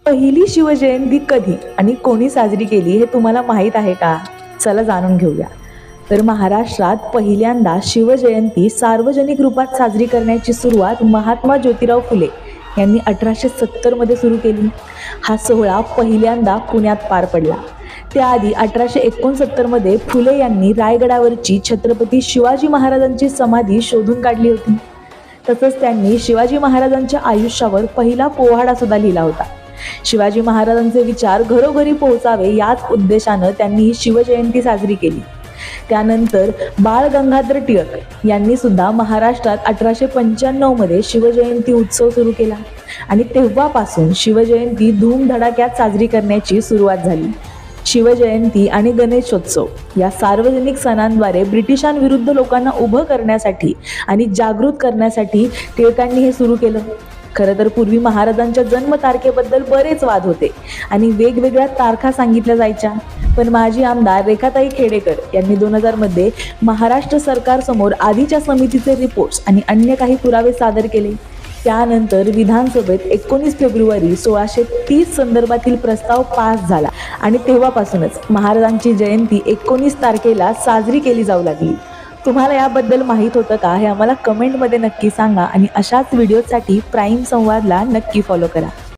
पहिली शिवजयंती कधी आणि कोणी साजरी केली हे तुम्हाला माहीत आहे का? चला जाणून घेऊया. तर महाराष्ट्रात पहिल्यांदा शिवजयंती सार्वजनिक रूपात साजरी करण्याची सुरुवात महात्मा ज्योतिराव फुले यांनी 1870 मध्ये सुरू केली. हा सोहळा पहिल्यांदा पुण्यात पार पडला. त्याआधी 1869 मध्ये फुले यांनी रायगडावरची छत्रपती शिवाजी महाराजांची समाधी शोधून काढली होती. तसंच त्यांनी शिवाजी महाराजांच्या आयुष्यावर पहिला पोवाडा सुद्धा लिहिला होता. शिवाजी महाराजांचे विचार घरोघरी पोहोचावे याच उद्देशानं त्यांनी ही शिवजयंती साजरी केली. त्यानंतर बाळ गंगाधर टिळक यांनी सुद्धा महाराष्ट्रात 1895 मध्ये शिवजयंती उत्सव सुरू केला आणि तेव्हापासून शिवजयंती धूमधडाक्यात साजरी करण्याची सुरुवात झाली. शिवजयंती आणि गणेशोत्सव या सार्वजनिक सणांद्वारे ब्रिटिशांविरुद्ध लोकांना उभं करण्यासाठी आणि जागृत करण्यासाठी टिळकांनी हे सुरू केलं. खरं तर पूर्वी महाराजांच्या जन्मतारखेबद्दल बरेच वाद होते आणि वेगवेगळ्या तारखा सांगितल्या जायच्या. पण माजी आमदार रेखाताई खेडेकर यांनी 2000 मध्ये महाराष्ट्र सरकारसमोर आधीच्या समितीचे रिपोर्ट्स आणि अन्य काही पुरावे सादर केले. त्यानंतर विधानसभेत 19 फेब्रुवारी 1630 संदर्भातील प्रस्ताव पास झाला आणि तेव्हापासूनच महाराजांची जयंती 19 तारखेला साजरी केली जाऊ लागली. तुम्हाला याबद्दल माहीत होतं का हे आम्हाला कमेंटमध्ये नक्की सांगा आणि अशाच व्हिडिओसाठी प्राईम संवादला नक्की फॉलो करा.